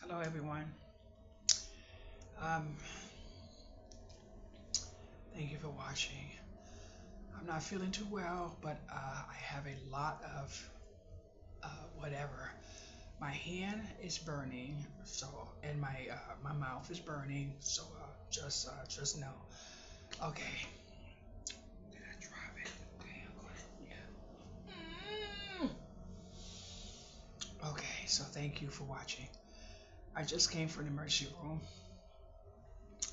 Hello, everyone. Um, Thank you for watching. I'm not feeling too well, but I have a lot of whatever. My hand is burning, so and my mouth is burning. So just know. Okay. Did I drop it? Okay, I'm going. Yeah. Okay. So thank you for watching. I just came from the emergency room,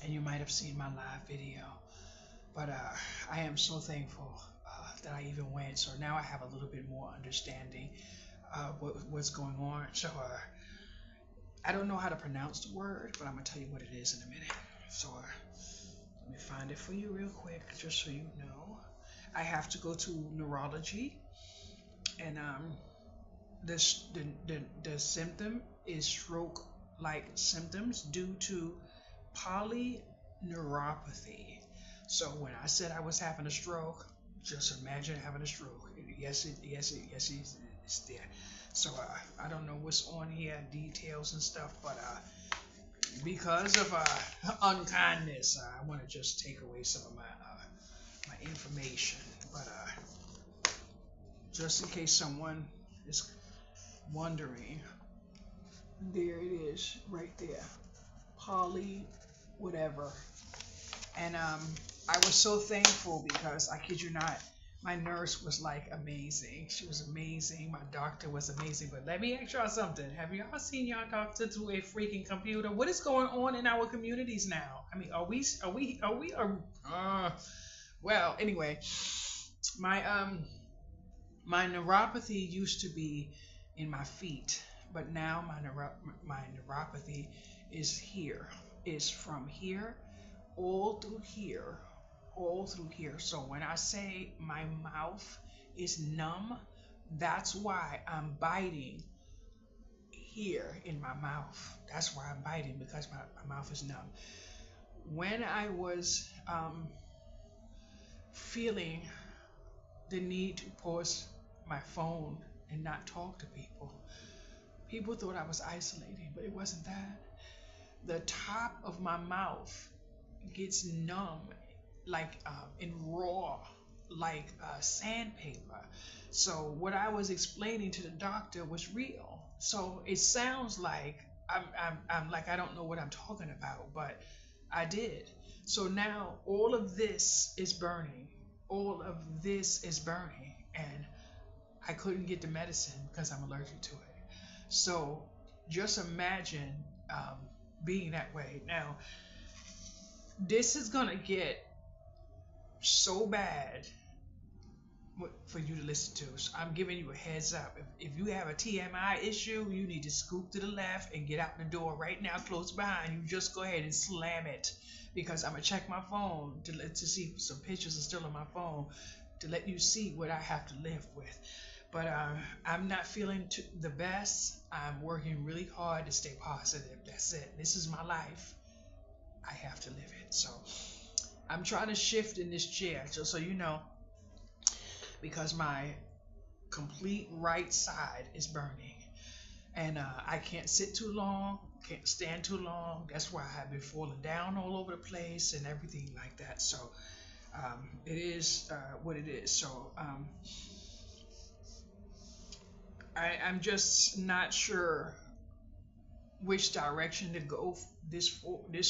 and you might have seen my live video. But I am so thankful that I even went. So now I have a little bit more understanding what's going on. So I don't know how to pronounce the word, but I'm gonna tell you what it is in a minute. So let me find it for you real quick, just so you know. I have to go to neurology, and the symptom is stroke-like symptoms due to polyneuropathy. So when I said I was having a stroke, just imagine having a stroke. It's there. So I don't know what's on here, details and stuff, but because of unkindness, I want to just take away some of my information. But just in case someone is wondering, there it is, right there, poly, whatever. And I was so thankful because I kid you not, my nurse was like amazing. She was amazing. My doctor was amazing. But let me ask y'all something. Have y'all seen y'all doctor through a freaking computer? What is going on in our communities now? I mean, well, anyway, my my neuropathy used to be in my feet, but now my neuropathy is here. Is from here all through here, all through here. So when I say my mouth is numb, that's why I'm biting here in my mouth. That's why I'm biting because my mouth is numb. When I was feeling the need to pause my phone and not talk to people, people thought I was isolating, but it wasn't that. The top of my mouth gets numb, like in raw, like sandpaper. So what I was explaining to the doctor was real. So it sounds like I'm like I don't know what I'm talking about, but I did. So now all of this is burning. All of this is burning, and I couldn't get the medicine because I'm allergic to it. So just imagine being that way. Now, this is gonna get so bad for you to listen to. So I'm giving you a heads up. If you have a TMI issue, you need to scoop to the left and get out the door right now, close behind you. Just go ahead and slam it, because I'm gonna check my phone to see if some pictures are still on my phone to let you see what I have to live with. But I'm not feeling the best. I'm working really hard to stay positive. That's it. This is my life. I have to live it. So I'm trying to shift in this chair, just so you know, because my complete right side is burning. And I can't sit too long, can't stand too long. That's why I've been falling down all over the place and everything like that. So it is what it is. So I'm just not sure which direction to go this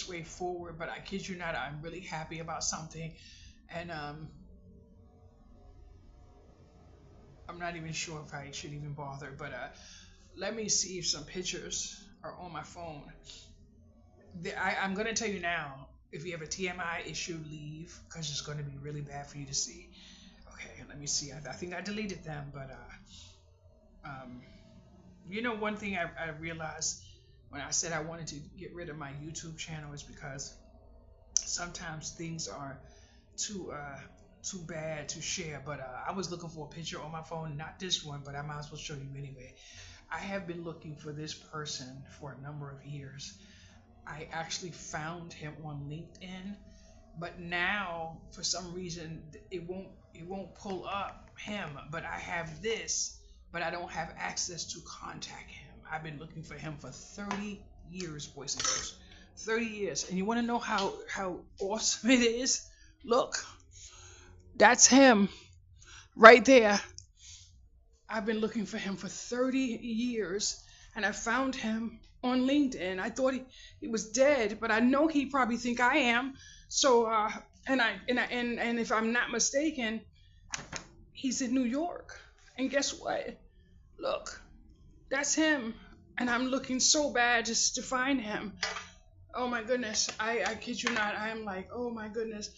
way forward. But I kid you not, I'm really happy about something, and I'm not even sure if I should even bother. But let me see if some pictures are on my phone. I'm gonna tell you now. If you have a TMI issue, leave, because it's going to be really bad for you to see. Okay, let me see. I think I deleted them, but you know, one thing I realized when I said I wanted to get rid of my YouTube channel is because sometimes things are too bad to share. But I was looking for a picture on my phone, not this one, but I might as well show you anyway. I have been looking for this person for a number of years. I actually found him on LinkedIn, but now for some reason it won't pull up him. But I have this, but I don't have access to contact him. I've been looking for him for 30 years, boys and girls. 30 years. And you want to know how awesome it is? Look, that's him right there. I've been looking for him for 30 years, and I found him on LinkedIn. I thought he was dead, but I know he probably think I am. So and if I'm not mistaken, he's in New York. And guess what? Look, that's him. And I'm looking so bad just to find him. Oh my goodness. I kid you not. I am like, oh my goodness.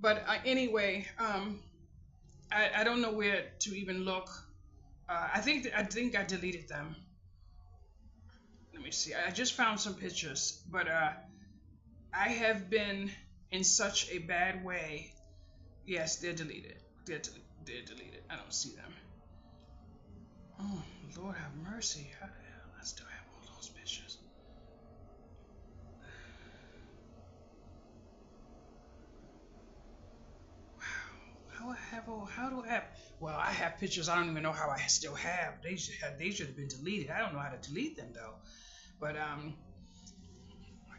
But anyway, I don't know where to even look. I think I deleted them. Let me see. I just found some pictures, but I have been in such a bad way. Yes, they're deleted. They're deleted. I don't see them. Oh, Lord have mercy. How the hell I still have all those pictures? How do I have? Well, I have pictures I don't even know how I still have. They should have been deleted. I don't know how to delete them though. But I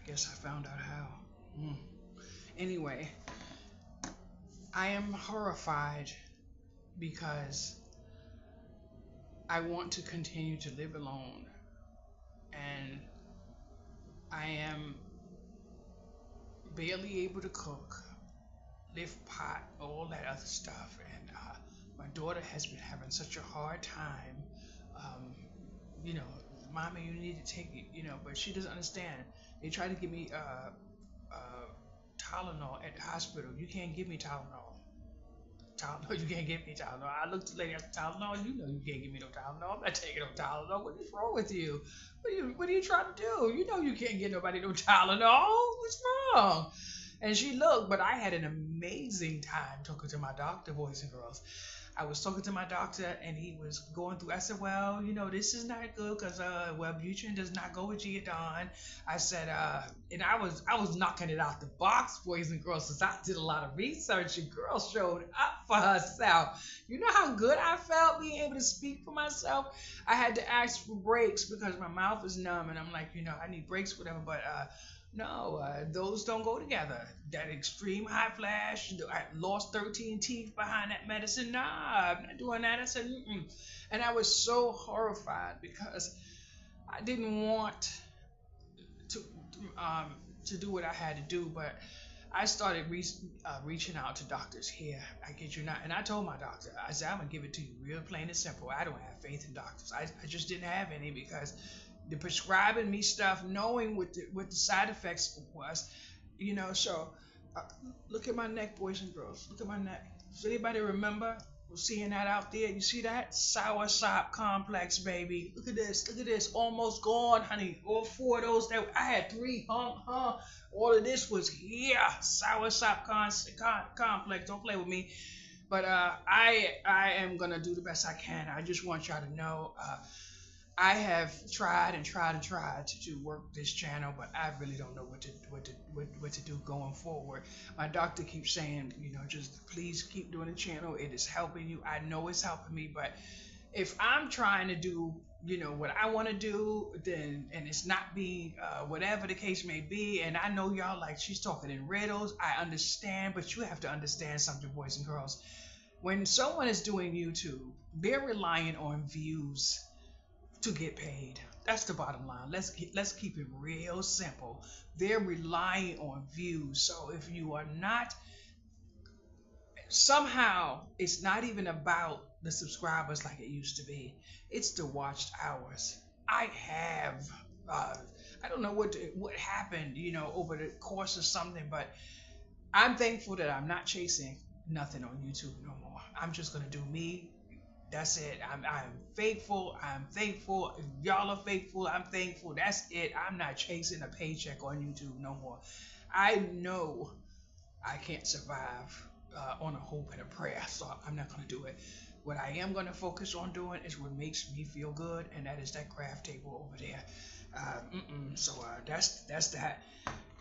guess I found out how. Mm. Anyway, I am horrified because I want to continue to live alone, and I am barely able to cook, lift pot, all that other stuff. And my daughter has been having such a hard time. Um, you know, Mommy, you need to take it, but she doesn't understand. They try to give me Tylenol at the hospital. You can't give me Tylenol. Tylenol, you can't give me Tylenol. I looked at the lady at the Tylenol. You know you can't give me no Tylenol. I'm not taking no Tylenol. What is wrong with you? What are you trying to do? You know you can't get nobody no Tylenol. What's wrong? And she looked, but I had an amazing time talking to my doctor, boys and girls. I was talking to my doctor, and he was going through. I said, "Well, this is not good because Wellbutrin does not go with Geodon." I said, and I was knocking it out the box, boys and girls, since I did a lot of research, and girl showed up for herself. You know how good I felt being able to speak for myself. I had to ask for breaks because my mouth is numb, and I'm like, I need breaks, whatever. But no, those don't go together. That extreme high flash, I lost 13 teeth behind that medicine. Nah, I'm not doing that. I said, mm-mm. And I was so horrified because I didn't want to to do what I had to do, but I started reaching out to doctors here. I kid you not. And I told my doctor, I said, I'm going to give it to you real plain and simple. I don't have faith in doctors. I just didn't have any because they're prescribing me stuff knowing what the side effects was, So uh, look at my neck, boys and girls. Look at my neck. Does anybody remember seeing that out there? You see that? Soursop complex, baby. Look at this. Look at this. Almost gone, honey. All four of those. I had three. All of this was here. Soursop complex. Don't play with me. But I am going to do the best I can. I just want y'all to know. I have tried and tried and tried to work this channel, but I really don't know what to do going forward. My doctor keeps saying, just please keep doing the channel. It is helping you. I know it's helping me, but if I'm trying to do, what I want to do, then and it's not being whatever the case may be, and I know y'all like she's talking in riddles. I understand, but you have to understand something, boys and girls. When someone is doing YouTube, they're relying on views to get paid. That's the bottom line. Let's keep it real simple. They're relying on views. So if you are not, somehow it's not even about the subscribers like it used to be. It's the watched hours. I have I don't know what happened, over the course of something, but I'm thankful that I'm not chasing nothing on YouTube no more. I'm just gonna do me. That's it. I'm faithful. I'm thankful. Y'all are faithful. I'm thankful. That's it. I'm not chasing a paycheck on YouTube no more. I know I can't survive on a hope and a prayer, so I'm not going to do it. What I am going to focus on doing is what makes me feel good, and that is that craft table over there. So that's that.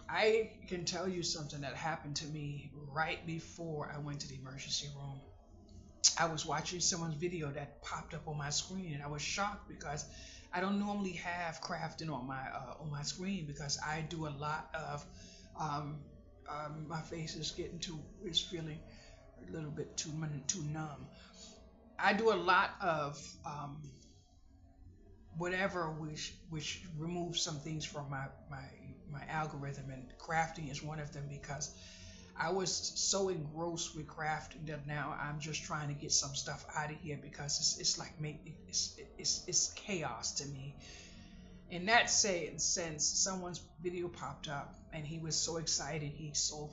I can tell you something that happened to me right before I went to the emergency room. I was watching someone's video that popped up on my screen, and I was shocked because I don't normally have crafting on my screen because I do a lot of um, my face is feeling a little bit too numb. I do a lot of whatever which removes some things from my algorithm, and crafting is one of them because I was so engrossed with crafting that now I'm just trying to get some stuff out of here because it's like it's chaos to me. In that sense, someone's video popped up and he was so excited. He sold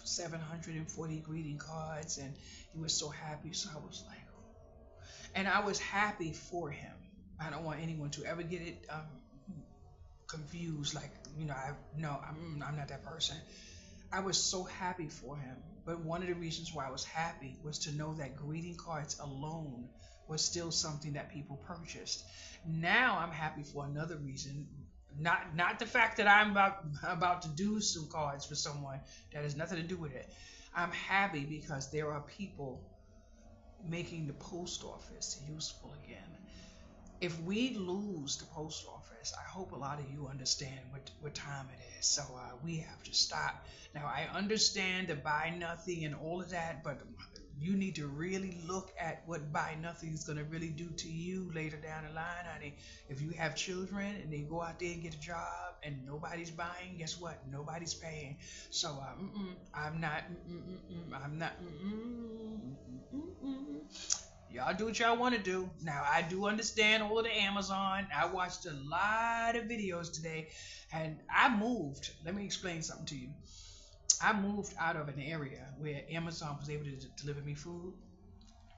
740 greeting cards and he was so happy. So I was like, and I was happy for him. I don't want anyone to ever get it confused. Like, I no, I'm not that person. I was so happy for him. But one of the reasons why I was happy was to know that greeting cards alone was still something that people purchased. Now I'm happy for another reason. Not the fact that I'm about to do some cards for someone that has nothing to do with it. I'm happy because there are people making the post office useful again. If we lose the post office, I hope a lot of you understand what time it is. So we have to stop. Now, I understand the buy nothing and all of that, but you need to really look at what buy nothing is going to really do to you later down the line, honey. If you have children and they go out there and get a job and nobody's buying, guess what? Nobody's paying. So I'm not. I'm not. Y'all do what y'all want to do. Now, I do understand all of the Amazon. I watched a lot of videos today, and I moved. Let me explain something to you. I moved out of an area where Amazon was able to deliver me food.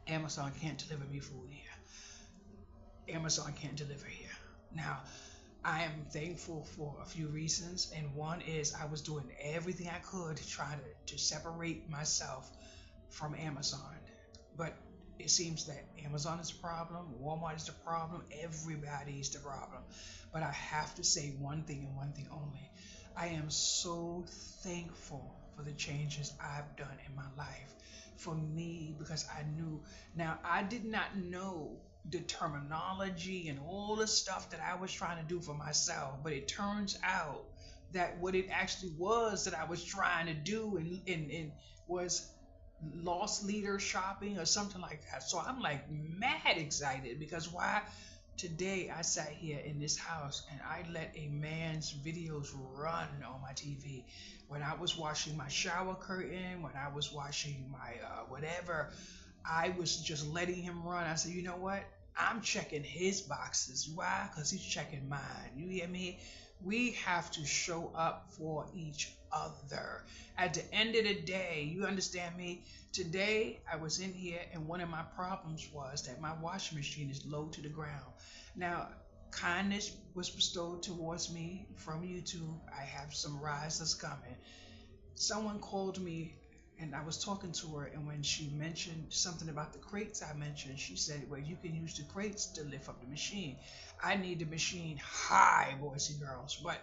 Amazon can't deliver me food here. Amazon can't deliver here. Now, I am thankful for a few reasons, and one is I was doing everything I could to try to separate myself from Amazon. But it seems that Amazon is the problem, Walmart is the problem, everybody's the problem. But I have to say one thing and one thing only. I am so thankful for the changes I've done in my life. For me, because I knew. Now, I did not know the terminology and all the stuff that I was trying to do for myself, but it turns out that what it actually was that I was trying to do and was lost leader shopping or something like that. So I'm like mad excited because why? Today I sat here in this house and I let a man's videos run on my TV. When I was washing my shower curtain, when I was washing my whatever, I was just letting him run. I said, you know what? I'm checking his boxes. Why? Because he's checking mine. You hear me? We have to show up for each other. At the end of the day, you understand me? Today, I was in here, and one of my problems was that my washing machine is low to the ground. Now, kindness was bestowed towards me from YouTube. I have some risers coming. Someone called me and I was talking to her, and when she mentioned something about the crates I mentioned, she said, well, you can use the crates to lift up the machine. I need the machine high, boys and girls, but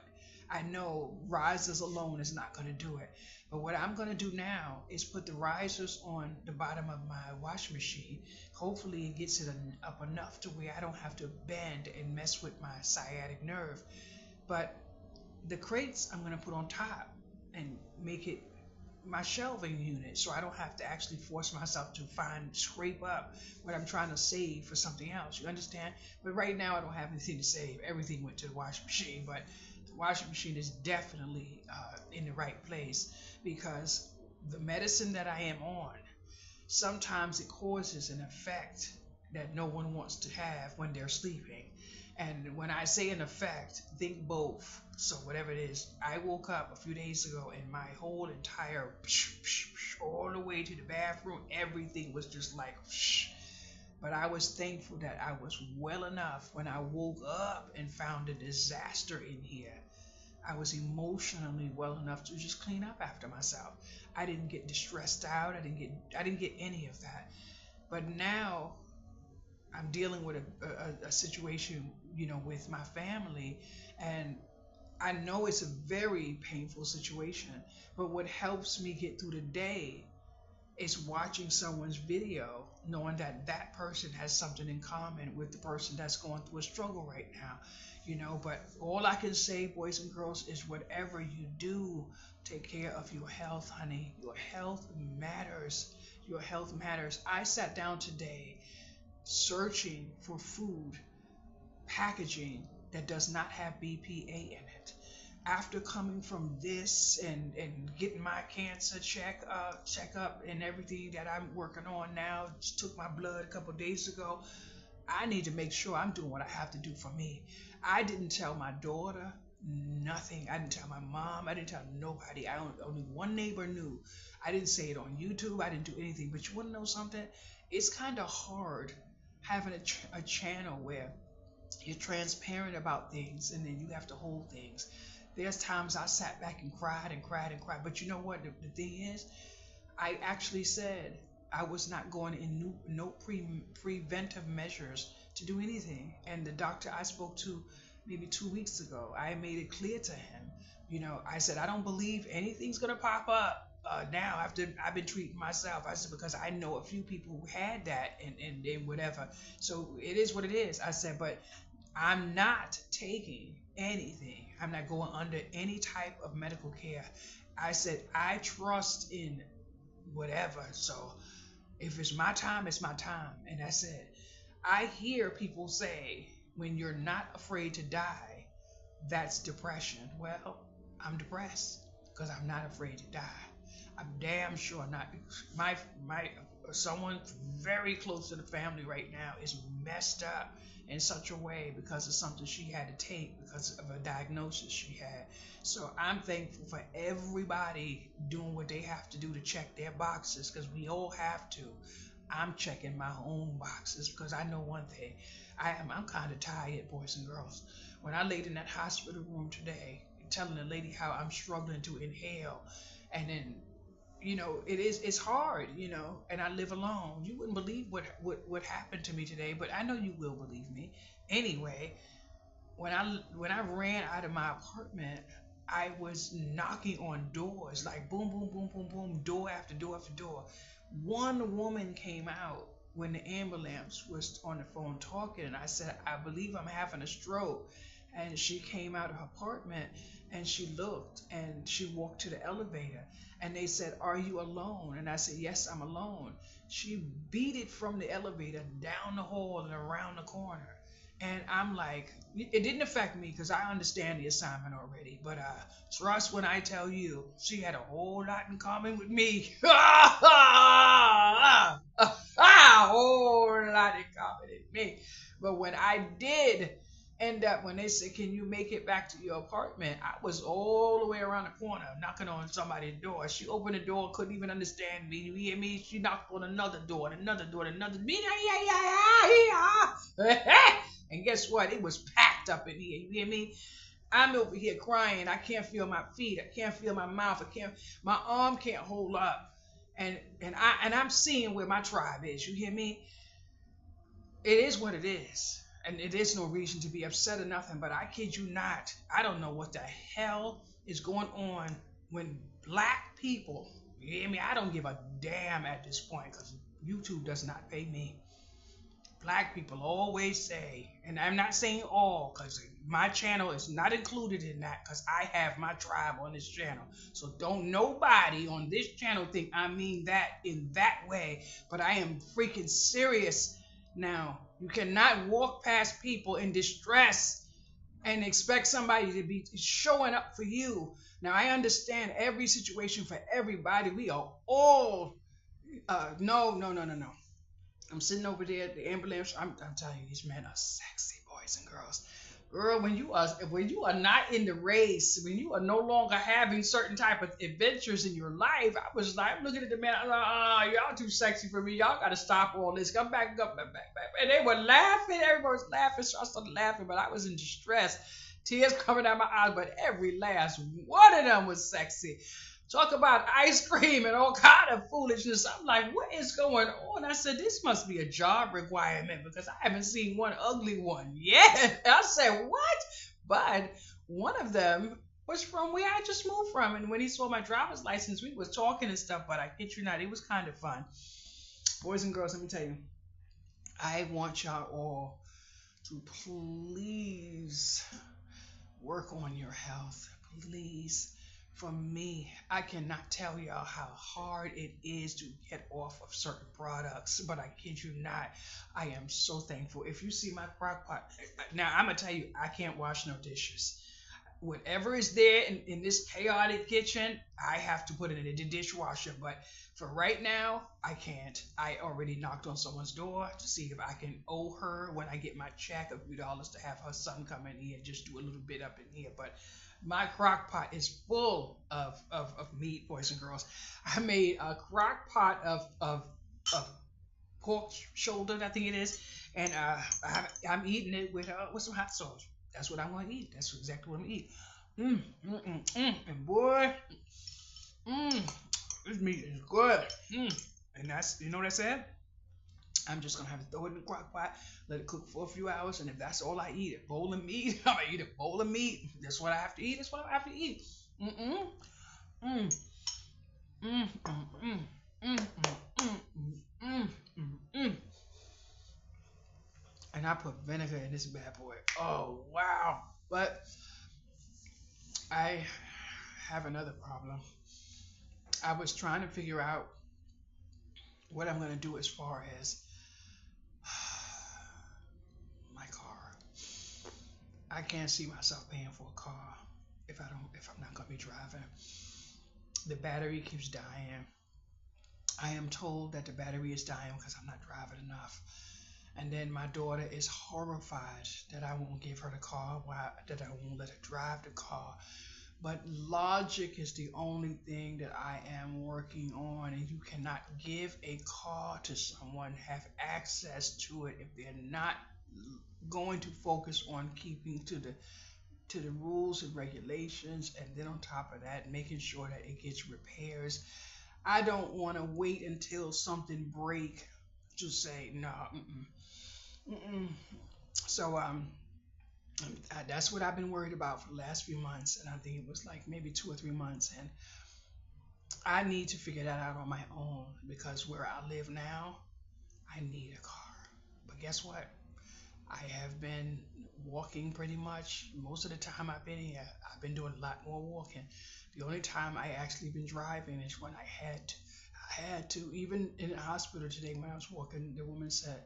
I know risers alone is not going to do it. But what I'm going to do now is put the risers on the bottom of my washing machine. Hopefully it gets it up enough to where I don't have to bend and mess with my sciatic nerve. But the crates I'm going to put on top and make it my shelving unit, so I don't have to actually force myself to scrape up what I'm trying to save for something else. You understand? But right now I don't have anything to save. Everything went to the washing machine, but the washing machine is definitely in the right place because the medicine that I am on, sometimes it causes an effect that no one wants to have when they're sleeping. And when I say an effect, think both. So whatever it is, I woke up a few days ago and my whole entire all the way to the bathroom, everything was just like but I was thankful that I was well enough when I woke up and found a disaster in here. I was emotionally well enough to just clean up after myself. I didn't get distressed out. I didn't get any of that. But now I'm dealing with a situation, with my family, and I know it's a very painful situation, but what helps me get through the day is watching someone's video knowing that that person has something in common with the person that's going through a struggle right now, but all I can say, boys and girls, is whatever you do, take care of your health, honey. Your health matters. Your health matters. I sat down today searching for food packaging that does not have BPA in it. After coming from this and getting my cancer checkup and everything that I'm working on now, just took my blood a couple of days ago. I need to make sure I'm doing what I have to do for me. I didn't tell my daughter nothing. I didn't tell my mom. I didn't tell nobody. Only one neighbor knew. I didn't say it on YouTube. I didn't do anything. But you want to know something? It's kind of hard having a channel where you're transparent about things and then you have to hold things. There's times I sat back and cried and cried and cried. But you know what? The thing is, I actually said I was not going in no preventive measures to do anything. And the doctor I spoke to maybe 2 weeks ago, I made it clear to him. I said, I don't believe anything's going to pop up now after I've been treating myself. I said, because I know a few people who had that and whatever. So it is what it is. I said, but I'm not taking anything. I'm not going under any type of medical care. I said, I trust in whatever. So if it's my time, it's my time. And that's it. I hear people say, when you're not afraid to die, that's depression. Well, I'm depressed because I'm not afraid to die. I'm damn sure not. My someone very close to the family right now is messed up in such a way because of something she had to take because of a diagnosis she had. So I'm thankful for everybody doing what they have to do to check their boxes because we all have to. I'm checking my own boxes because I know one thing. I'm kind of tired, boys and girls. When I laid in that hospital room today, telling the lady how I'm struggling to inhale, and then it's hard, and I live alone. You wouldn't believe what happened to me today, but I know you will believe me. Anyway, when I ran out of my apartment, I was knocking on doors, like boom, boom, boom, boom, boom, door after door after door. One woman came out when the ambulance was on the phone talking, and I said, I believe I'm having a stroke. And she came out of her apartment and she looked and she walked to the elevator and they said, are you alone? And I said, yes, I'm alone. She beat it from the elevator down the hall and around the corner. And I'm like, it didn't affect me because I understand the assignment already. But trust when I tell you, she had a whole lot in common with me. A whole lot in common with me. But when I did end up, when they said, can you make it back to your apartment? I was all the way around the corner knocking on somebody's door. She opened the door, couldn't even understand me. You hear me? She knocked on another door and another door and another. And guess what? It was packed up in here. You hear me? I'm over here crying. I can't feel my feet. I can't feel my mouth. My arm can't hold up. And I'm seeing where my tribe is. You hear me? It is what it is. And it is no reason to be upset or nothing, but I kid you not, I don't know what the hell is going on when black people, you hear me? I don't give a damn at this point because YouTube does not pay me. Black people always say, and I'm not saying all because my channel is not included in that because I have my tribe on this channel. So don't nobody on this channel think I mean that in that way, but I am freaking serious now. You cannot walk past people in distress and expect somebody to be showing up for you. Now, I understand every situation for everybody. We are all, no. I'm sitting over there at the ambulance. I'm telling you, these men are sexy, boys and girls. Girl, when you are not in the race, when you are no longer having certain type of adventures in your life, I'm looking at the man, I'm like, y'all too sexy for me. Y'all got to stop all this. Come back. And they were laughing. Everybody was laughing. So I started laughing, but I was in distress. Tears coming out my eyes, but every last one of them was sexy. Talk about ice cream and all kind of foolishness. I'm like, what is going on? I said, this must be a job requirement because I haven't seen one ugly one yet. I said, what? But one of them was from where I just moved from. And when he saw my driver's license, we was talking and stuff, but I kid you not, it was kind of fun. Boys and girls, let me tell you, I want y'all all to please work on your health. Please. For me, I cannot tell y'all how hard it is to get off of certain products, but I kid you not, I am so thankful. If you see my crock pot, now I'm gonna tell you, I can't wash no dishes. Whatever is there in this chaotic kitchen, I have to put it in the dishwasher. But for right now, I can't. I already knocked on someone's door to see if I can owe her when I get my check of $3 to have her son come in here and just do a little bit up in here. But my crock pot is full of meat, boys and girls. I made a crock pot of pork shoulder, I think it is, and I'm eating it with some hot sauce. That's what I'm gonna eat. That's exactly what I'm gonna eat. And boy, mm, this meat is good. And that's, you know what I said? I'm just gonna have to throw it in the crock pot, let it cook for a few hours, and if that's all I eat, a bowl of meat, I'm gonna eat a bowl of meat. That's what I have to eat. That's what I have to eat. Mm-mm. Mm. Mm. Mm. Mm. Mm. Mm. Mm. Mm. Mm. And I put vinegar in this bad boy. Oh wow! But I have another problem. I was trying to figure out what I'm gonna do as far as my car. I can't see myself paying for a car if I'm not gonna be driving. The battery keeps dying. I am told that the battery is dying because I'm not driving enough. And then my daughter is horrified that I won't give her the car, that I won't let her drive the car. But logic is the only thing that I am working on, and you cannot give a car to someone, have access to it, if they're not going to focus on keeping to the rules and regulations, and then on top of that, making sure that it gets repairs. I don't want to wait until something break to say no. So that's what I've been worried about for the last few months, and I think it was like maybe 2 or 3 months, and I need to figure that out on my own because where I live now, I need a car. But guess what? I have been walking pretty much most of the time I've been here. I've been doing a lot more walking. The only time I actually been driving is when I had to. I had to. Even in the hospital today when I was walking, the woman said,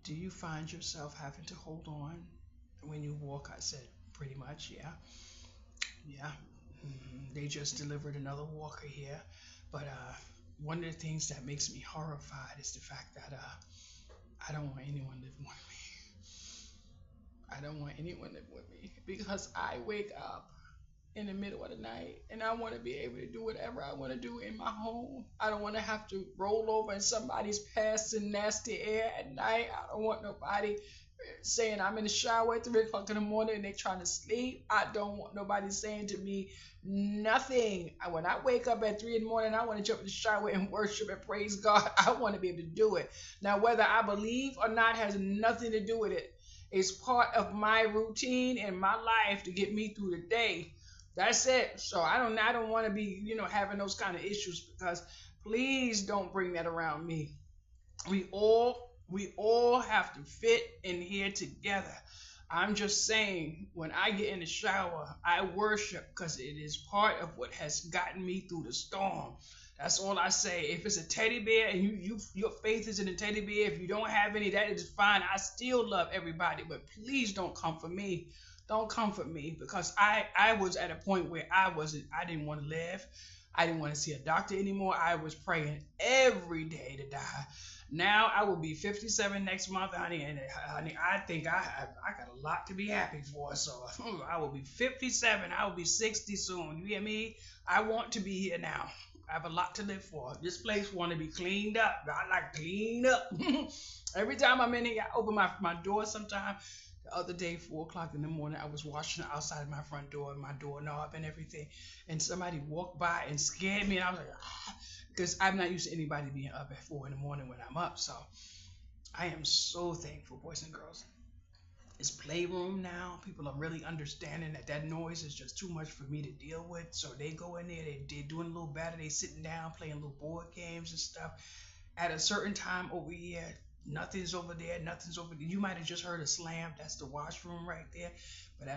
"Do you find yourself having to hold on when you walk?" I said, "Pretty much, yeah." Yeah. They just delivered another walker here. But one of the things that makes me horrified is the fact that I don't want anyone living with me. I don't want anyone living with me because I wake up in the middle of the night and I want to be able to do whatever I want to do in my home. I don't want to have to roll over in somebody's passing nasty air at night. I don't want nobody saying I'm in the shower at 3 o'clock in the morning and they're trying to sleep. I don't want nobody saying to me nothing. When I wake up at 3 in the morning, I want to jump in the shower and worship and praise God. I want to be able to do it. Now, whether I believe or not has nothing to do with it. It's part of my routine and my life to get me through the day. That's it. So I don't want to be, having those kind of issues because please don't bring that around me. We all have to fit in here together. I'm just saying, when I get in the shower, I worship because it is part of what has gotten me through the storm. That's all I say. If it's a teddy bear and your faith is in a teddy bear, if you don't have any, that is fine. I still love everybody, but please don't comfort me. Don't comfort me because I was at a point where I didn't want to live. I didn't want to see a doctor anymore. I was praying every day to die. Now I will be 57 next month, honey, and honey, I think I got a lot to be happy for. So I will be 57. I will be 60 soon. You hear me? I want to be here now. I have a lot to live for. This place want to be cleaned up. I like clean up. Every time I'm in here, I open my door sometime. The other day, 4 o'clock in the morning, I was washing outside my front door and my doorknob and everything. And somebody walked by and scared me. And I was like, because I'm not used to anybody being up at 4 in the morning when I'm up. So I am so thankful, boys and girls. It's playroom now. People are really understanding that noise is just too much for me to deal with. So they go in there, they're doing a little better. They sitting down, playing little board games and stuff. At a certain time over here, nothing's over there, nothing's over there. You might have just heard a slam. That's the washroom right there. But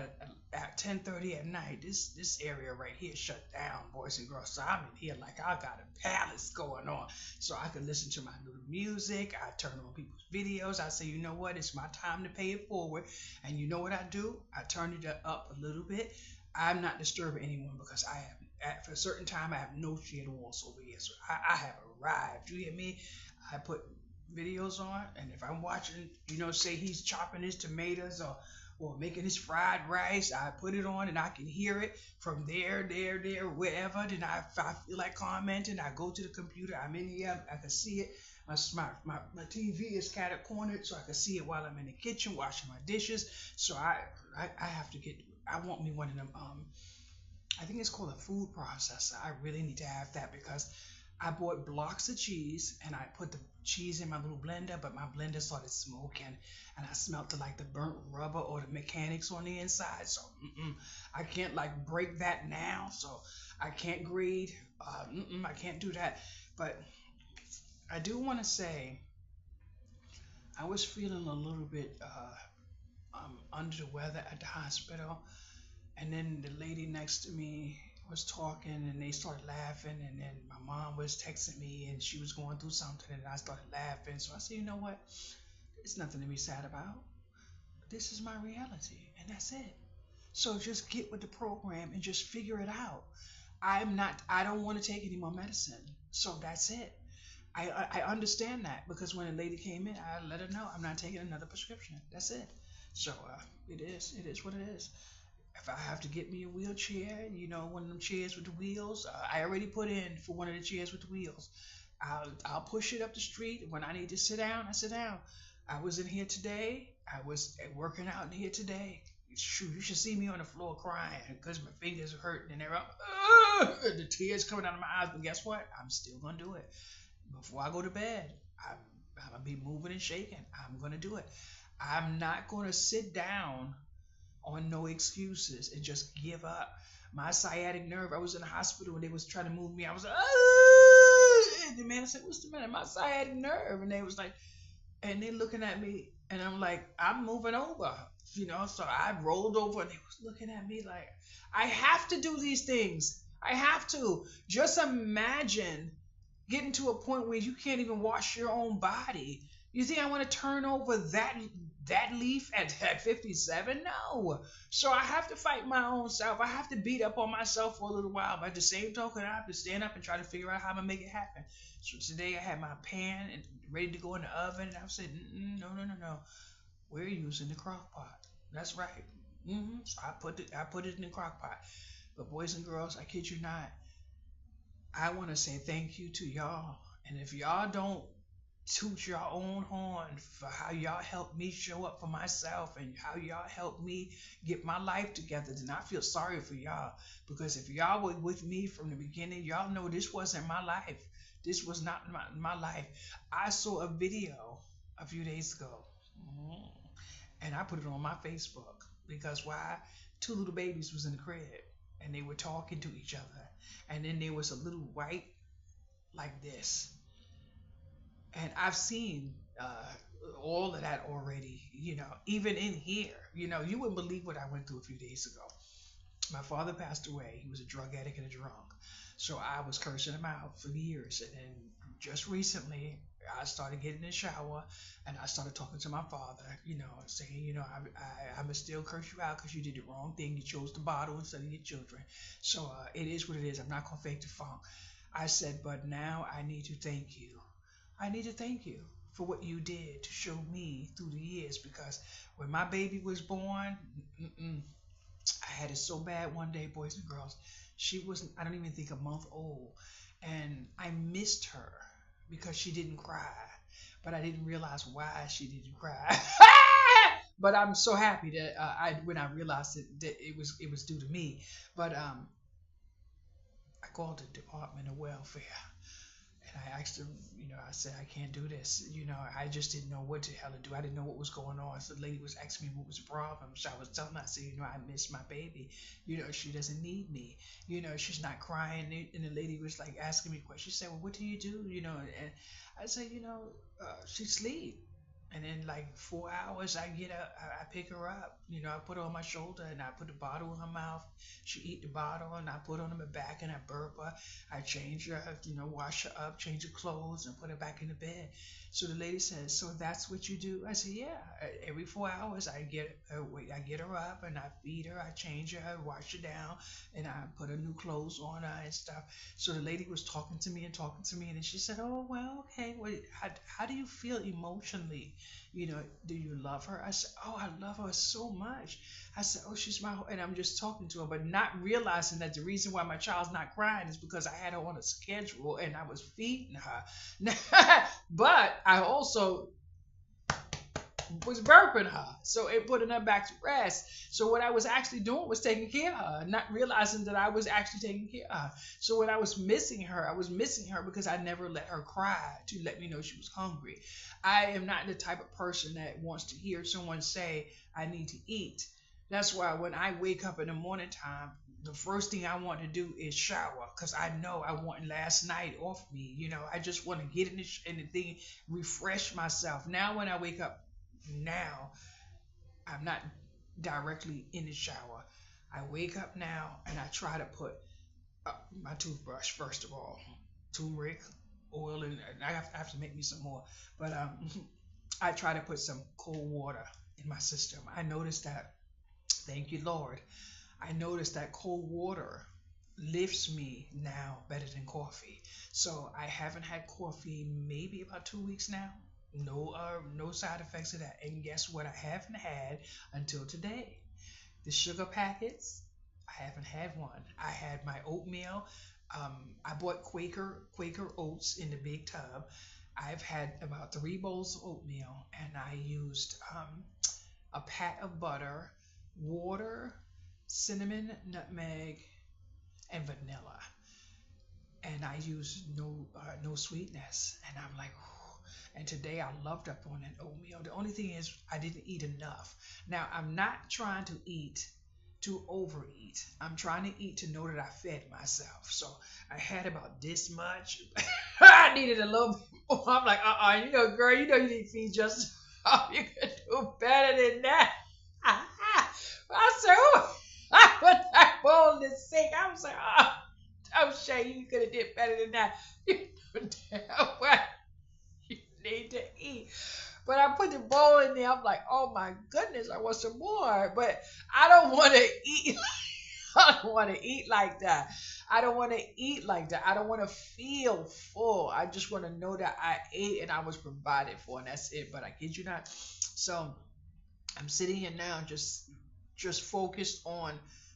at 10:30 at night, this area right here shut down, boys and girls. So I'm in here like I got a palace going on. So I could listen to my little music. I turn on people's videos. I say, you know what? It's my time to pay it forward. And you know what I do? I turn it up a little bit. I'm not disturbing anyone because I have for a certain time I have no shared walls over here. So I have arrived. You hear me? I put videos on, and if I'm watching, say he's chopping his tomatoes or making his fried rice, I put it on and I can hear it from there, wherever. Then if I feel like commenting, I go to the computer. I'm in here. I can see it. My TV is kind of cornered, so I can see it while I'm in the kitchen washing my dishes. So I have to get. I want me one of them. I think it's called a food processor. I really need to have that because I bought blocks of cheese and I put the cheese in my little blender, but my blender started smoking and I smelled like the burnt rubber or the mechanics on the inside. So I can't like break that now. So I can't grade. I can't do that. But I do want to say I was feeling a little bit under the weather at the hospital. And then the lady next to me was talking and they started laughing. And then my mom was texting me and she was going through something and I started laughing. So I said, you know what? There's nothing to be sad about. This is my reality and that's it. So just get with the program and just figure it out. I don't want to take any more medicine. So that's it. I understand that because when a lady came in, I let her know I'm not taking another prescription. That's it. So it is what it is. If I have to get me a wheelchair, one of them chairs with the wheels, I already put in for one of the chairs with the wheels. I'll push it up the street. When I need to sit down, I sit down. I was in here today. I was working out in here today. Shoot, you should see me on the floor crying because my fingers are hurting and the tears coming out of my eyes. But guess what? I'm still gonna do it. Before I go to bed, I'm gonna be moving and shaking. I'm gonna do it. I'm not gonna sit down on no excuses and just give up. My sciatic nerve, I was in the hospital when they was trying to move me. I was like, and the man said, what's the matter? My sciatic nerve. And they was like, and they looking at me and I'm like, I'm moving over, so I rolled over and they was looking at me like, I have to do these things. I have to. Just imagine getting to a point where you can't even wash your own body. You think I want to turn over that leaf at 57? No. So I have to fight my own self. I have to beat up on myself for a little while. But at the same token, I have to stand up and try to figure out how I'm going to make it happen. So today I had my pan and ready to go in the oven. And I said, no. We're using the crock pot. That's right. So I put it in the crock pot. But boys and girls, I kid you not, I want to say thank you to y'all. And if y'all don't toot your own horn for how y'all helped me show up for myself and how y'all helped me get my life together, then I feel sorry for y'all. Because if y'all were with me from the beginning, y'all know this wasn't my life. This was not my life. I saw a video a few days ago and I put it on my Facebook because why? Two little babies was in the crib and they were talking to each other. And then there was a little white like this. And I've seen all of that already, even in here. You wouldn't believe what I went through a few days ago. My father passed away. He was a drug addict and a drunk. So I was cursing him out for years. And then just recently, I started getting in the shower and I started talking to my father, saying, I'm going to still curse you out because you did the wrong thing. You chose the bottle instead of your children. So it is what it is. I'm not going to fake the funk. I said, but now I need to thank you. I need to thank you for what you did to show me through the years because when my baby was born, I had it so bad one day, boys and girls. She wasn't, I don't even think, a month old. And I missed her because she didn't cry. But I didn't realize why she didn't cry. But I'm so happy that when I realized that it was due to me. But I called the Department of Welfare. And I asked him, I said, I can't do this. I just didn't know what the hell to do. I didn't know what was going on. So the lady was asking me what was the problem. So I was telling her, I said, I miss my baby. She doesn't need me. She's not crying. And the lady was like asking me questions. She said, well, what do you do? And I said, she sleep. And then like 4 hours, I get up, I pick her up. I put her on my shoulder and I put the bottle in her mouth. She eat the bottle and I put her on her back and I burp her. I change her, wash her up, change her clothes and put her back in the bed. So the lady says, so that's what you do? I said, yeah. Every 4 hours, I get her up and I feed her, I change her, I wash her down, and I put her new clothes on her and stuff. So the lady was talking to me and talking to me, and then she said, oh well, okay. Well, how do you feel emotionally? Do you love her? I said, oh, I love her so much. I said, oh, she's my, and I'm just talking to her, but not realizing that the reason why my child's not crying is because I had her on a schedule and I was feeding her. But I also was burping her, so it putting her back to rest. So what I was actually doing was taking care of her, not realizing that I was actually taking care of her. So when I was missing her, because I never let her cry to let me know she was hungry. I am not the type of person that wants to hear someone say, I need to eat. That's why when I wake up in the morning time, the first thing I want to do is shower, because I know I want last night off me. I just want to get in the thing, refresh myself. Now when I wake up now, I'm not directly in the shower. I wake up now and I try to put my toothbrush first of all, turmeric oil, and I have to make me some more. But I try to put some cold water in my system. I noticed that. Thank you, Lord. I noticed that cold water lifts me now better than coffee. So I haven't had coffee maybe about 2 weeks now. No side effects of that. And guess what? I haven't had until today. The sugar packets, I haven't had one. I had my oatmeal. I bought Quaker oats in the big tub. I've had about 3 bowls of oatmeal, and I used a pat of butter, water, cinnamon, nutmeg, and vanilla. And I used no sweetness. And I'm like, and today I loved up on that oatmeal. The only thing is I didn't eat enough. Now I'm not trying to eat to overeat. I'm trying to eat to know that I fed myself. So I had about this much. I needed a little bit more. I'm like, girl, you need to feed yourself. You can do better than that. I said, oh, I put that bowl in the sink. I was like, oh, I'm sure you could have did better than that. You know damn well you need to eat. But I put the bowl in there. I'm like, oh my goodness, I want some more. But I don't want to eat. I don't want to eat like that. I don't want to eat like that. I don't want to feel full. I just want to know that I ate and I was provided for, and that's it. But I kid you not. So I'm sitting here now just focused on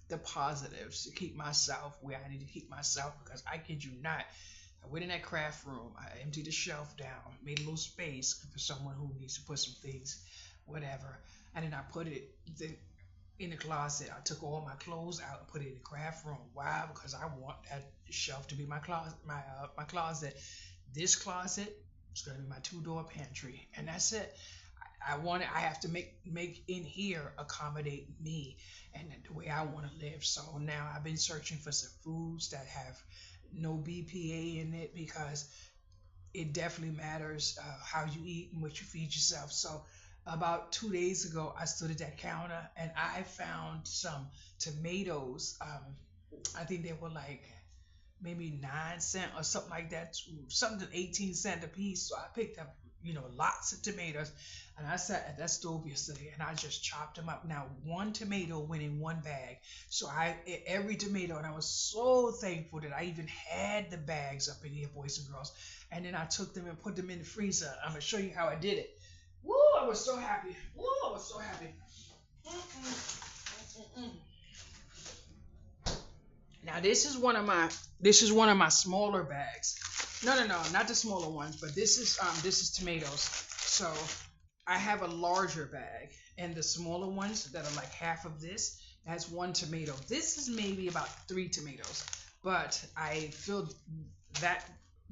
the positives to keep myself where I need to keep myself, because I kid you not, I went in that craft room, I emptied the shelf down, made a little space for someone who needs to put some things, whatever, and then I put it in the closet. I took all my clothes out and put it in the craft room. Why? Because I want that shelf to be my closet. My closet. This closet is going to be my 2-door pantry, and that's it. I have to make in here accommodate me and the way I want to live. So now I've been searching for some foods that have no BPA in it, because it definitely matters how you eat and what you feed yourself. So about 2 days ago, I stood at that counter and I found some tomatoes. I think they were like maybe 9 cents or something like that, something 18 cents a piece. So I picked up lots of tomatoes, and I sat at that stove yesterday and I just chopped them up. Now 1 tomato went in 1 bag, so I ate every tomato, and I was so thankful that I even had the bags up in here, boys and girls. And then I took them and put them in the freezer. I'm gonna show you how I did it. Woo, I was so happy. Woo, I was so happy. Now this is one of my smaller bags. No, not the smaller ones, but this is tomatoes. So I have a larger bag, and the smaller ones that are like half of this, that's 1 tomato. This is maybe about 3 tomatoes, but I filled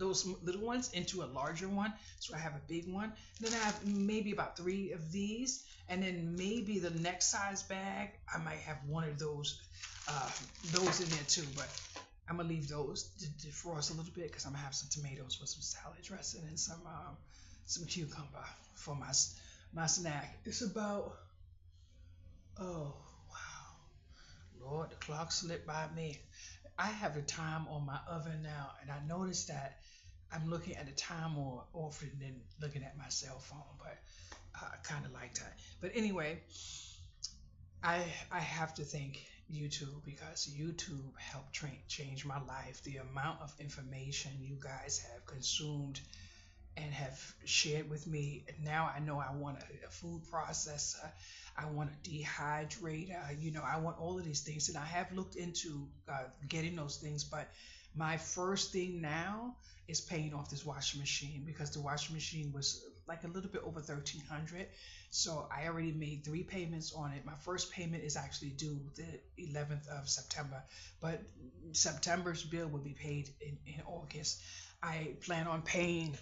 those little ones into a larger one. So I have a big one. Then I have maybe about three of these, and then maybe the next size bag, I might have one of uh, those in there too. But I'm gonna leave those to defrost a little bit because I'm gonna have some tomatoes with some salad dressing and some cucumber for my snack. It's about, oh wow, Lord, the clock slipped by me. I have the time on my oven now, and I noticed that I'm looking at the time more often than looking at my cell phone, but I kind of like that. But anyway, I have to thank YouTube because YouTube helped change my life. The amount of information you guys have consumed and have shared with me. Now I know I want a food processor. I want a dehydrator. I want all of these things, and I have looked into getting those things. But my first thing now is paying off this washing machine because the washing machine was like a little bit over 1,300. So I already made three payments on it. My first payment is actually due the 11th of September, but September's bill will be paid in August. I plan on paying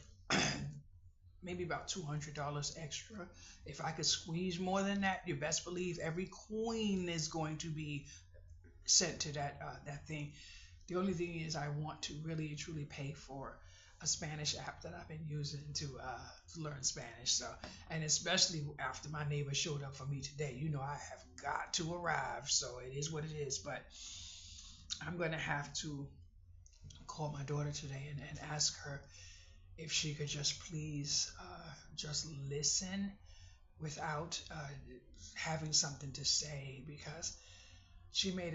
maybe about $200 extra. If I could squeeze more than that, you best believe every coin is going to be sent to that thing. The only thing is I want to really and truly pay for a Spanish app that I've been using to learn Spanish. So, and especially after my neighbor showed up for me today, I have got to arrive. So it is what it is. But I'm going to have to call my daughter today and ask her if she could just please just listen without having something to say, because she made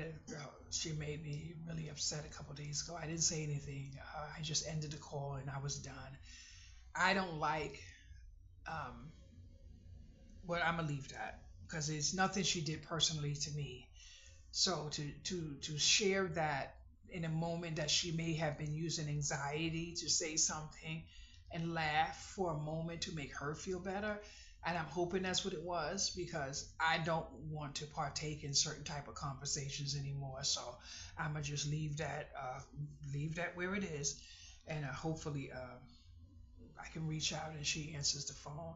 me really upset a couple of days ago. I didn't say anything. I just ended the call and I was done. I don't like well, I'm gonna leave that because it's nothing she did personally to me. So to share that in a moment that she may have been using anxiety to say something and laugh for a moment to make her feel better, and I'm hoping that's what it was, because I don't want to partake in certain type of conversations anymore. So I'm gonna just leave that where it is, and hopefully I can reach out and she answers the phone.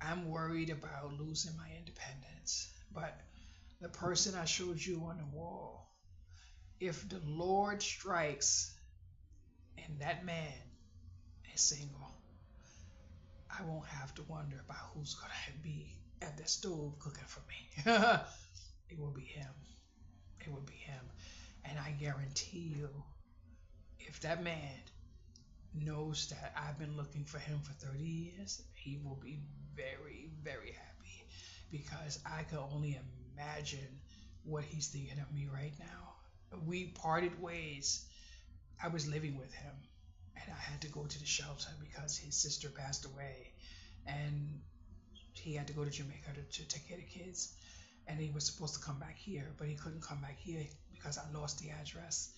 I'm worried about losing my independence, but the person I showed you on the wall, if the Lord strikes and that man is single, I won't have to wonder about who's going to be at the stove cooking for me. It will be him. It will be him. And I guarantee you, if that man knows that I've been looking for him for 30 years, he will be very, very happy, because I can only imagine what he's thinking of me right now. We parted ways. I was living with him, and I had to go to the shelter because his sister passed away, and he had to go to Jamaica to take care of the kids, and he was supposed to come back here, but he couldn't come back here because I lost the address.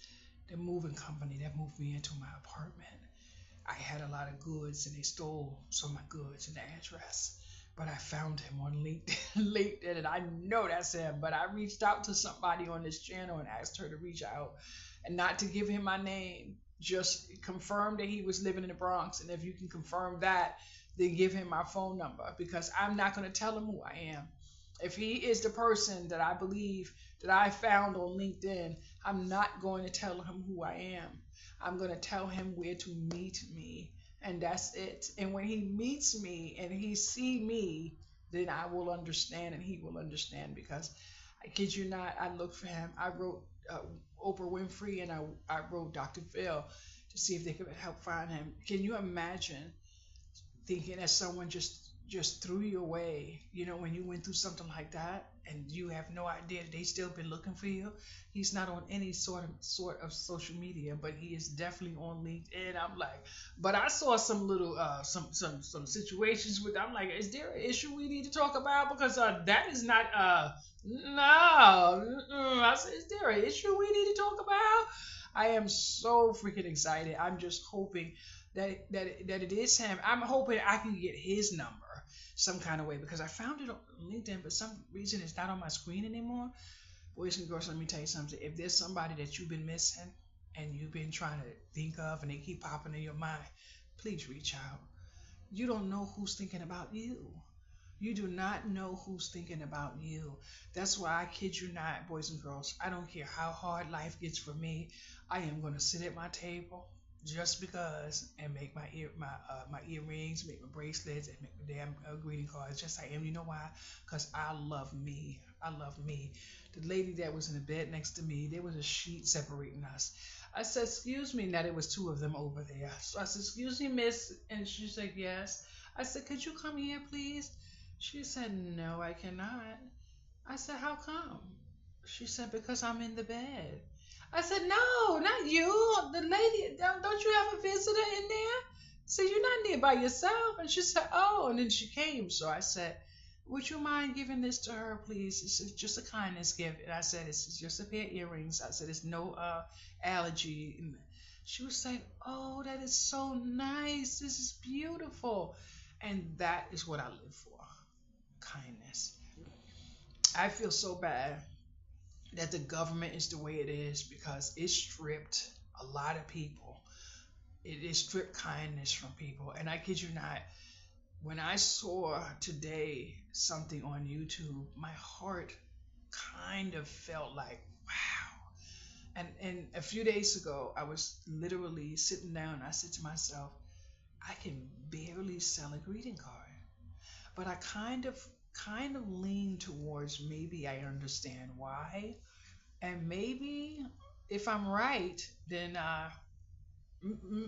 The moving company that moved me into my apartment, I had a lot of goods and they stole some of my goods and the address. But I found him on LinkedIn, and I know that's him. But I reached out to somebody on this channel and asked her to reach out and not to give him my name. Just confirm that he was living in the Bronx. And if you can confirm that, then give him my phone number, because I'm not going to tell him who I am. If he is the person that I believe that I found on LinkedIn, I'm not going to tell him who I am. I'm going to tell him where to meet me, and that's it. And when he meets me and he see me, then I will understand and he will understand, because I kid you not, I looked for him. I wrote Oprah Winfrey, and I wrote Dr. Phil to see if they could help find him. Can you imagine thinking that someone just threw you away, when you went through something like that, and you have no idea that they still been looking for you? He's not on any sort of social media, but he is definitely on LinkedIn. I'm like, but I saw some little some situations with, I'm like, is there an issue we need to talk about? Because that is not no. I said, is there an issue we need to talk about? I am so freaking excited. I'm just hoping that it is him. I'm hoping I can get his number some kind of way, because I found it on LinkedIn, but some reason it's not on my screen anymore. Boys and girls, let me tell you something. If there's somebody that you've been missing and you've been trying to think of and they keep popping in your mind, please reach out. You don't know who's thinking about you. You do not know who's thinking about you. That's why I kid you not, boys and girls. I don't care how hard life gets for me. I am gonna sit at my table just because and make my earrings, make my bracelets, and make my damn greeting cards. Just I am. You know why? Cause I love me. I love me. The lady that was in the bed next to me, there was a sheet separating us. I said, "Excuse me." Now there was two of them over there. So I said, "Excuse me, miss," and she said, "Yes." I said, "Could you come here, please?" She said, "No, I cannot." I said, "How come?" She said, "Because I'm in the bed." I said, "No, not you. The lady, don't you have a visitor in there?" So you're not there by yourself. And she said, "Oh," and then she came. So I said, "Would you mind giving this to her, please? It's just a kindness gift." And I said, "It's just a pair of earrings." I said, "It's no allergy." And she was saying, "Oh, that is so nice. This is beautiful." And that is what I live for, kindness. I feel so bad that the government is the way it is because it stripped a lot of people. It stripped kindness from people. And I kid you not, when I saw today something on YouTube, my heart kind of felt like, wow. And a few days ago, I was literally sitting down and I said to myself, I can barely sell a greeting card. But I kind of lean towards maybe I understand why. And maybe if I'm right, then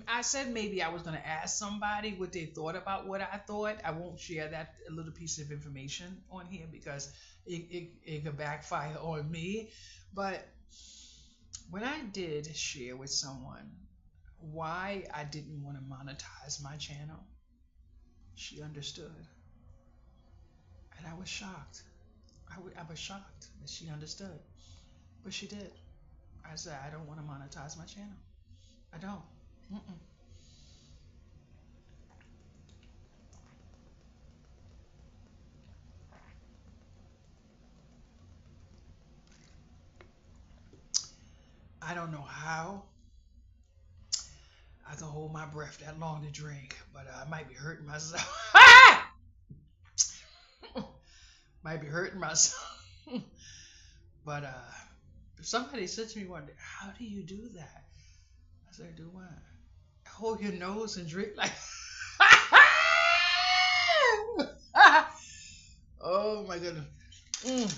I said maybe I was going to ask somebody what they thought about what I thought. I won't share that a little piece of information on here because it could backfire on me. But when I did share with someone why I didn't want to monetize my channel, she understood. And I was shocked. I was shocked that she understood. But she did. I said, I don't want to monetize my channel. I don't. Mm-mm. I don't know how I can hold my breath that long to drink, but I might be hurting myself. Might be hurting myself. But if somebody said to me one day, "How do you do that?" I said, "Do what? Hold your nose and drink like." Oh my goodness. Mm.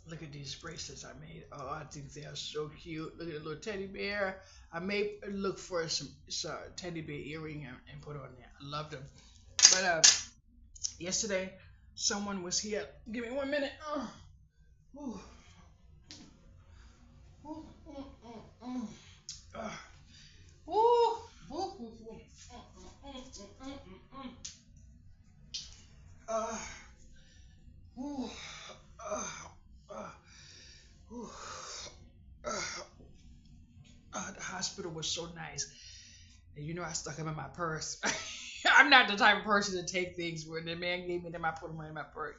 Look at these bracelets I made. Oh, I think they are so cute. Look at the little teddy bear. I may look for some teddy bear earring and put on there. I love them. But yesterday, someone was here. Give me 1 minute. Ooh. Ooh, mm, mm, mm. Uh, ooh, ooh, ooh, ooh. Mm, mm, mm, mm, mm, mm. Uh, ooh, uh, uh, ooh, uh, the hospital was so nice. And you know, I stuck them in my purse. I'm not the type of person to take things when the man gave me them, I put them in my purse.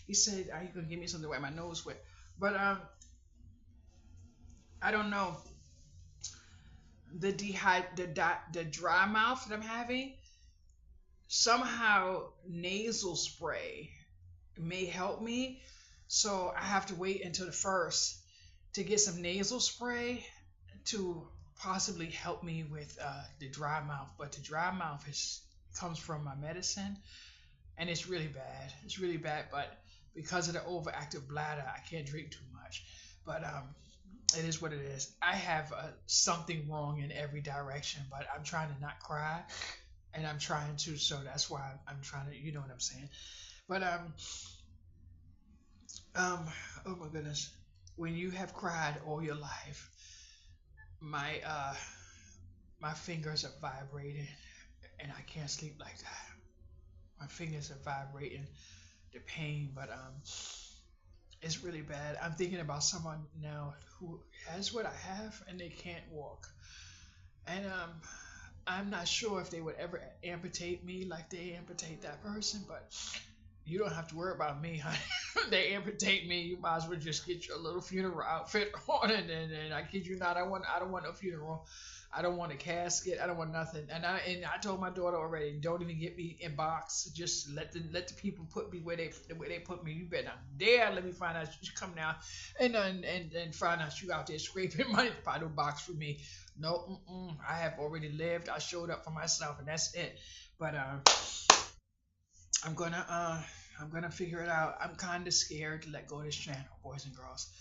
He said, "Are you gonna give me something to wipe my nose with?" But I don't know. The dry mouth that I'm having, somehow nasal spray may help me. So I have to wait until the first to get some nasal spray to possibly help me with the dry mouth. But the dry mouth comes from my medicine, and it's really bad. It's really bad. But because of the overactive bladder, I can't drink too much. But it is what it is. I have something wrong in every direction, but I'm trying to not cry, and I'm trying to. So that's why I'm trying to. You know what I'm saying? But um, oh my goodness, when you have cried all your life, my my fingers are vibrating, and I can't sleep like that. My fingers are vibrating, the pain, but it's really bad. I'm thinking about someone now who has what I have, and they can't walk, and I'm not sure if they would ever amputate me like they amputate that person, but You don't have to worry about me, honey. They amputate me. You might as well just get your little funeral outfit on, and I kid you not, I don't want no funeral. I don't want a casket. I don't want nothing. And I told my daughter already, don't even get me in box. Just let the people put me where they put me. You better not dare let me find out you come now and find out you out there scraping money to buy no box for me. No, I have already lived. I showed up for myself, and that's it. But I'm gonna I'm gonna figure it out. I'm kind of scared to let go of this channel, boys and girls.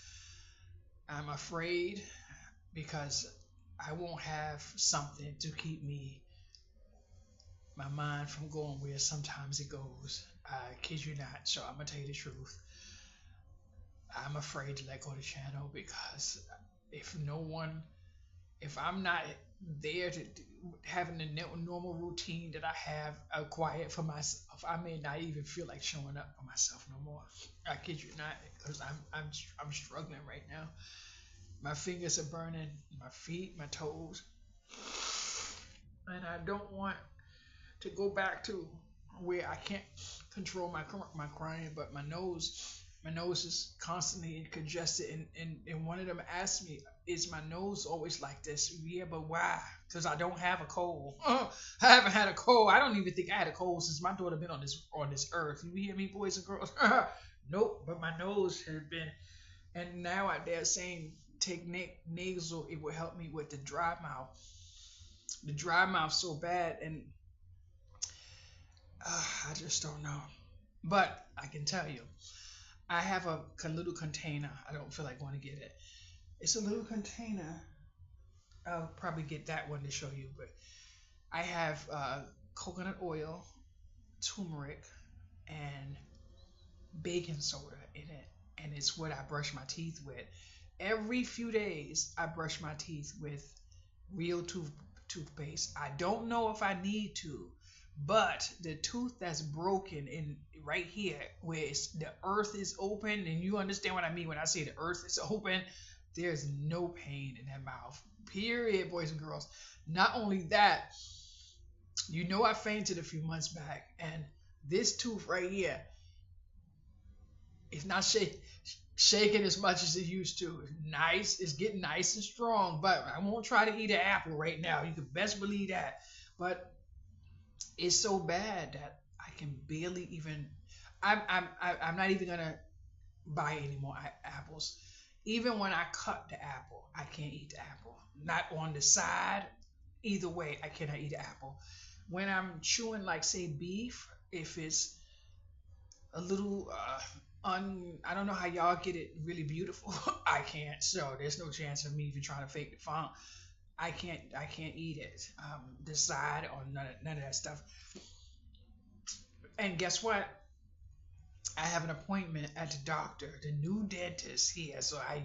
I'm afraid because I won't have something to keep my mind from going where sometimes it goes. I kid you not. So I'm gonna tell you the truth. I'm afraid to let go of the channel because if no one, if I'm not there to having the normal routine that I have acquired for myself, I may not even feel like showing up for myself no more. I kid you not, because I'm struggling right now. My fingers are burning, my feet, my toes, and I don't want to go back to where I can't control my crying, but my nose is constantly congested, and one of them asked me, "Is my nose always like this?" Yeah, but why? Because I don't have a cold. I haven't had a cold. I don't even think I had a cold since my daughter been on this earth. You hear me, boys and girls? Nope. But my nose has been, and now they're saying take nasal. It will help me with the dry mouth. The dry mouth so bad, and I just don't know. But I can tell you, I have a little container. I don't feel like going to get it. It's a little container. I'll probably get that one to show you, but I have coconut oil, turmeric, and baking soda in it, and it's what I brush my teeth with. Every few days, I brush my teeth with real toothpaste. I don't know if I need to, but the tooth that's broken in right here, where the earth is open, and you understand what I mean when I say the earth is open, there's no pain in that mouth. Period, boys and girls. Not only that, I fainted a few months back, and this tooth right here, it's not shaking as much as it used to. It's nice. It's getting nice and strong, but I won't try to eat an apple right now. You can best believe that. But it's so bad that I can barely even. I'm not even gonna buy any more apples. Even when I cut the apple, I can't eat the apple. Not on the side. Either way, I cannot eat the apple. When I'm chewing, like say beef, if it's a little I don't know how y'all get it really beautiful. I can't. So there's no chance of me even trying to fake the funk. I can't eat it. Decide on none of that stuff. And guess what? I have an appointment at the doctor, the new dentist here. So I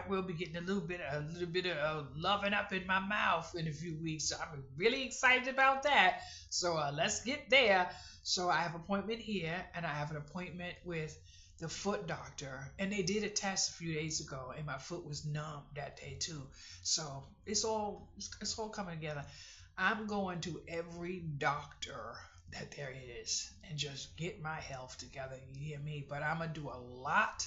will be getting a little bit of loving up in my mouth in a few weeks. So I'm really excited about that. So let's get there. So I have an appointment here, and I have an appointment with the foot doctor, and they did a test a few days ago, and my foot was numb that day too. So it's all coming together. I'm going to every doctor that there is and just get my health together. You hear me? But I'm gonna do a lot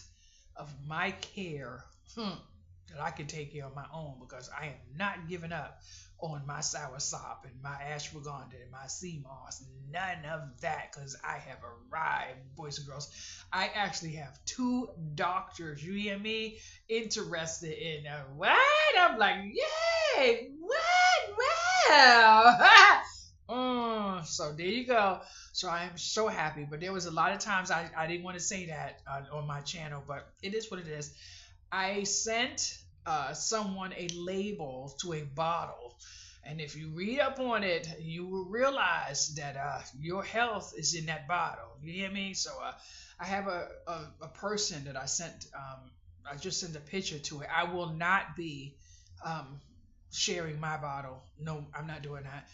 of my care that I can take care of my own, because I am not giving up on my soursop and my ashwagandha and my sea moss. None of that, because I have arrived, boys and girls. I actually have two doctors, you hear me, interested in what? I'm like, yay! What? Well, so there you go. So I am so happy. But there was a lot of times I didn't want to say that on my channel, but it is what it is. I sent someone a label to a bottle, and if you read up on it, you will realize that your health is in that bottle. You hear me? So I have a person that I sent. I just sent a picture to it. I will not be sharing my bottle. No, I'm not doing that.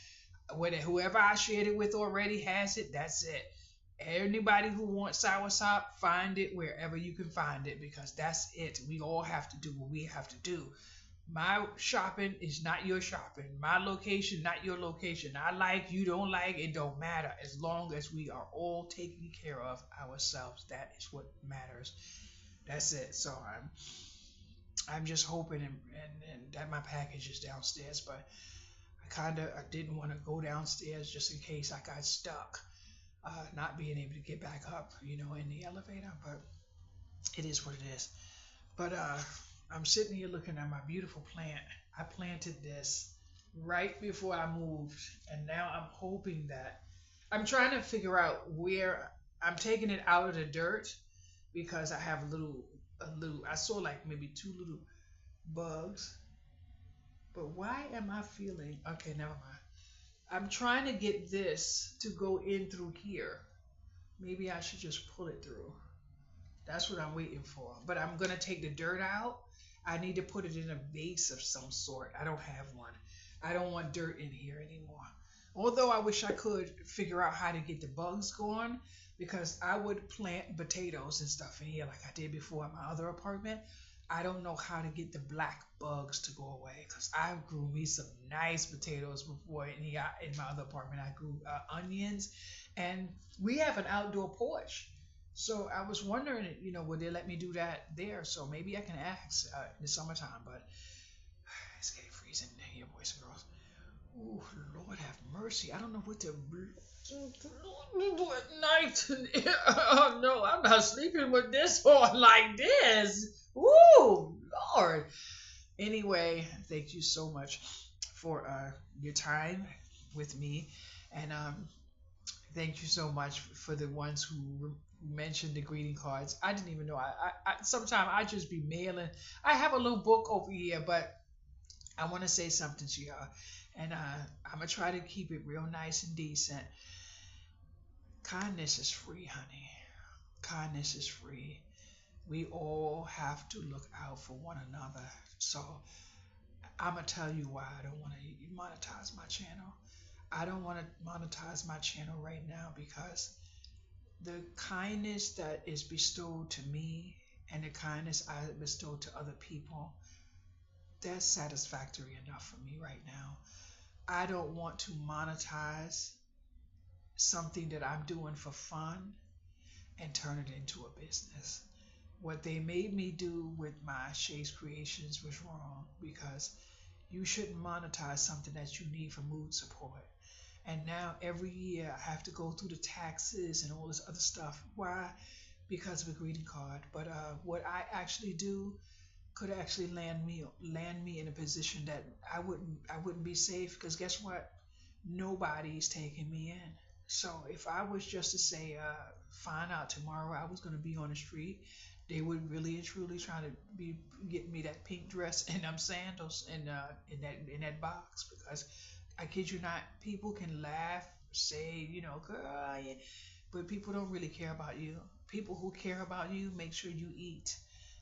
Whoever I shared it with already has it. That's it. Anybody who wants soursop, find it wherever you can find it, because that's it. We all have to do what we have to do. My shopping is not your shopping. My location, not your location. I like, you don't like, it don't matter. As long as we are all taking care of ourselves, that is what matters. That's it. So I'm just hoping and that my package is downstairs, but I didn't want to go downstairs just in case I got stuck, not being able to get back up, in the elevator. But it is what it is. But I'm sitting here looking at my beautiful plant. I planted this right before I moved, and now I'm hoping that I'm trying to figure out where I'm taking it out of the dirt because I have a little. I saw like maybe two little bugs. But why am I feeling? Okay, never mind. I'm trying to get this to go in through here. Maybe I should just pull it through. That's what I'm waiting for. But I'm gonna take the dirt out. I need to put it in a vase of some sort. I don't have one. I don't want dirt in here anymore. Although I wish I could figure out how to get the bugs gone because I would plant potatoes and stuff in here like I did before in my other apartment. I don't know how to get the black bugs to go away because I grew me some nice potatoes before in my other apartment. I grew onions, and we have an outdoor porch. So I was wondering, would they let me do that there? So maybe I can ask in the summertime, but it's getting freezing here, boys and girls. Oh, Lord have mercy. I don't know what to do at night. Oh, no, I'm not sleeping with this on like this. Ooh, Lord. Anyway, thank you so much for your time with me. And thank you so much for the ones who mentioned the greeting cards. I didn't even know. Sometimes I just be mailing. I have a little book over here, but I want to say something to y'all, and I'm gonna try to keep it real nice and decent. Kindness is free, honey. Kindness is free. We all have to look out for one another. So I'm gonna tell you why I don't want to monetize my channel. I don't want to monetize my channel right now because the kindness that is bestowed to me and the kindness I bestow to other people, that's satisfactory enough for me right now. I don't want to monetize something that I'm doing for fun and turn it into a business. What they made me do with my Shay's Creations was wrong because you shouldn't monetize something that you need for mood support. And now every year I have to go through the taxes and all this other stuff. Why? Because of a greeting card. But what I actually do could actually land me in a position that I wouldn't be safe because guess what? Nobody's taking me in. So if I was just to say, find out tomorrow I was going to be on the street, they would really and truly try to be get me that pink dress and them sandals in that box because I kid you not, people can laugh, say, girl, yeah, but people don't really care about you. People who care about you make sure you eat,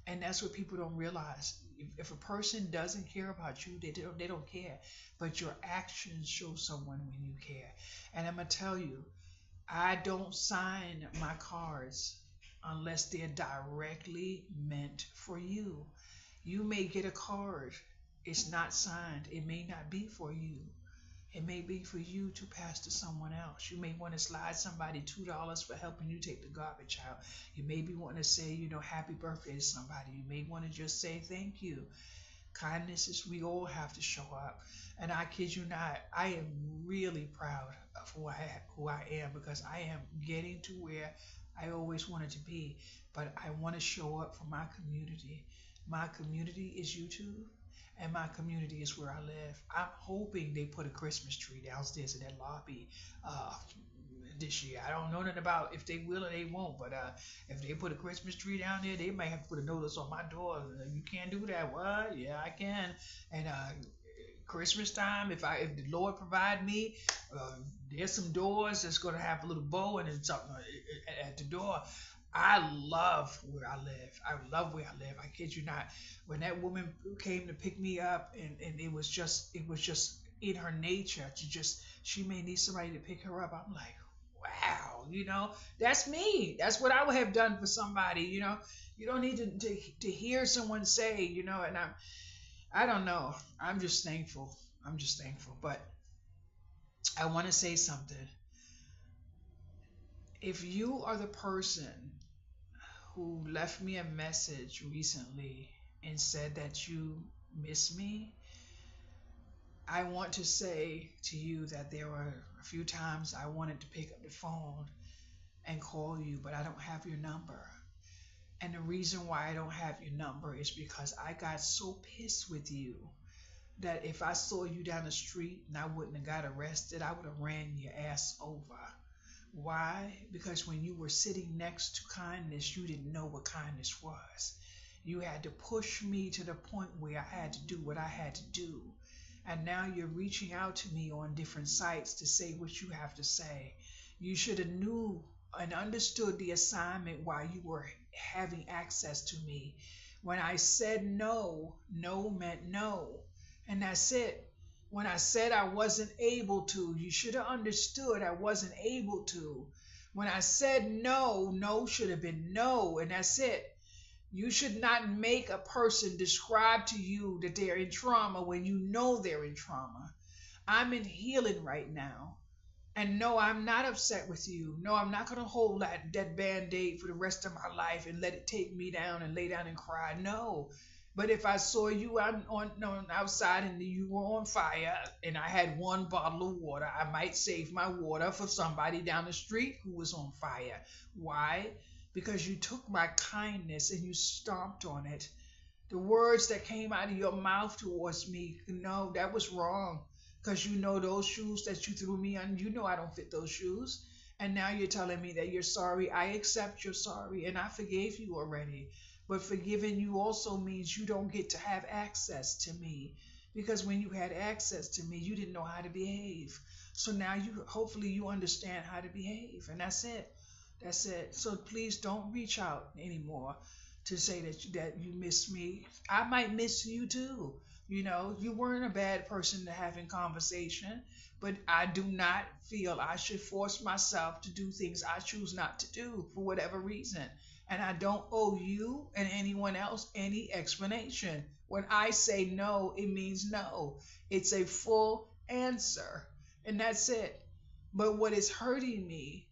and that's what people don't realize. If a person doesn't care about you, they don't care, but your actions show someone when you care. And I'm gonna tell you, I don't sign my cards unless they're directly meant for you. You may get a card, it's not signed, it may not be for you. It may be for you to pass to someone else. You may want to slide somebody $2 for helping you take the garbage out. You may be wanting to say, happy birthday to somebody. You may want to just say thank you. Kindness is, we all have to show up. And I kid you not, I am really proud of who I am because I am getting to where I always wanted to be. But I want to show up for my community. My community is YouTube, and my community is where I live. I'm hoping they put a Christmas tree downstairs in that lobby uh, this year. I don't know nothing about if they will or they won't, but if they put a Christmas tree down there, they might have to put a notice on my door. You can't do that. What? Yeah, I can. And Christmas time, if the Lord provide me, uh, there's some doors that's gonna have a little bow and then something at the door. I love where I live. I love where I live. I kid you not. When that woman came to pick me up, and it was just in her nature to just she may need somebody to pick her up. I'm like, wow, that's me. That's what I would have done for somebody. You don't need to hear someone say, and I don't know. I'm just thankful. I'm just thankful. But I want to say something. If you are the person who left me a message recently and said that you miss me, I want to say to you that there were a few times I wanted to pick up the phone and call you, but I don't have your number. And the reason why I don't have your number is because I got so pissed with you that if I saw you down the street and I wouldn't have got arrested, I would have ran your ass over. Why? Because when you were sitting next to kindness, you didn't know what kindness was. You had to push me to the point where I had to do what I had to do. And now you're reaching out to me on different sites to say what you have to say. You should have knew and understood the assignment while you were having access to me. When I said no, no meant no. And that's it. When I said I wasn't able to, you should have understood I wasn't able to. When I said no, no should have been no, and that's it. You should not make a person describe to you that they're in trauma when you know they're in trauma. I'm in healing right now. And no, I'm not upset with you. No, I'm not going to hold that band-aid for the rest of my life and let it take me down and lay down and cry. No. But if I saw you outside and you were on fire and I had one bottle of water, I might save my water for somebody down the street who was on fire. Why? Because you took my kindness and you stomped on it. The words that came out of your mouth towards me, no, that was wrong. Because you know those shoes that you threw me on, you know I don't fit those shoes. And now you're telling me that you're sorry. I accept you're sorry and I forgave you already. But forgiving you also means you don't get to have access to me. Because when you had access to me, you didn't know how to behave. So now you hopefully you understand how to behave. And that's it. That's it. So please don't reach out anymore to say that you miss me. I might miss you too. You know, you weren't a bad person to have in conversation, but I do not feel I should force myself to do things I choose not to do for whatever reason. And I don't owe you and anyone else any explanation. When I say no, it means no. It's a full answer, and that's it. But what is hurting me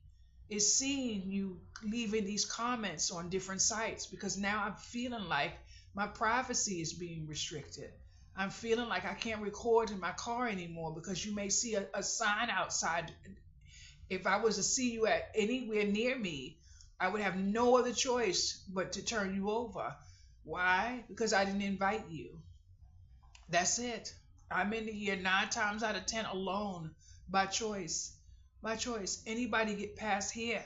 is seeing you leaving these comments on different sites because now I'm feeling like my privacy is being restricted. I'm feeling like I can't record in my car anymore because you may see a sign outside. If I was to see you at anywhere near me, I would have no other choice but to turn you over. Why? Because I didn't invite you. That's it. I'm in here 9 times out of 10 alone by choice. By choice. Anybody get past here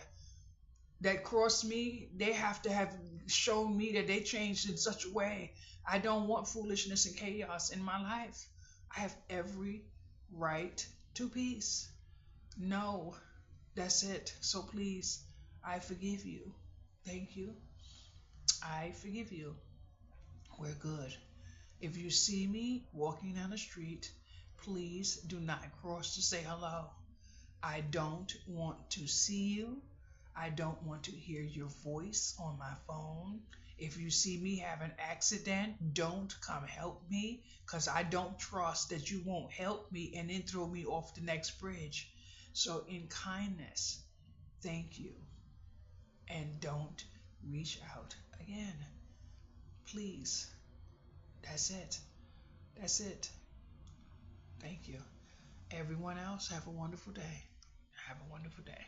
that cross me, they have to have shown me that they changed in such a way. I don't want foolishness and chaos in my life. I have every right to peace. No, that's it. So please, I forgive you. Thank you. I forgive you. We're good. If you see me walking down the street, please do not cross to say hello. I don't want to see you. I don't want to hear your voice on my phone. If you see me have an accident, don't come help me because I don't trust that you won't help me and then throw me off the next bridge. So, in kindness, thank you. And don't reach out again. Please. That's it. That's it. Thank you. Everyone else, have a wonderful day. Have a wonderful day.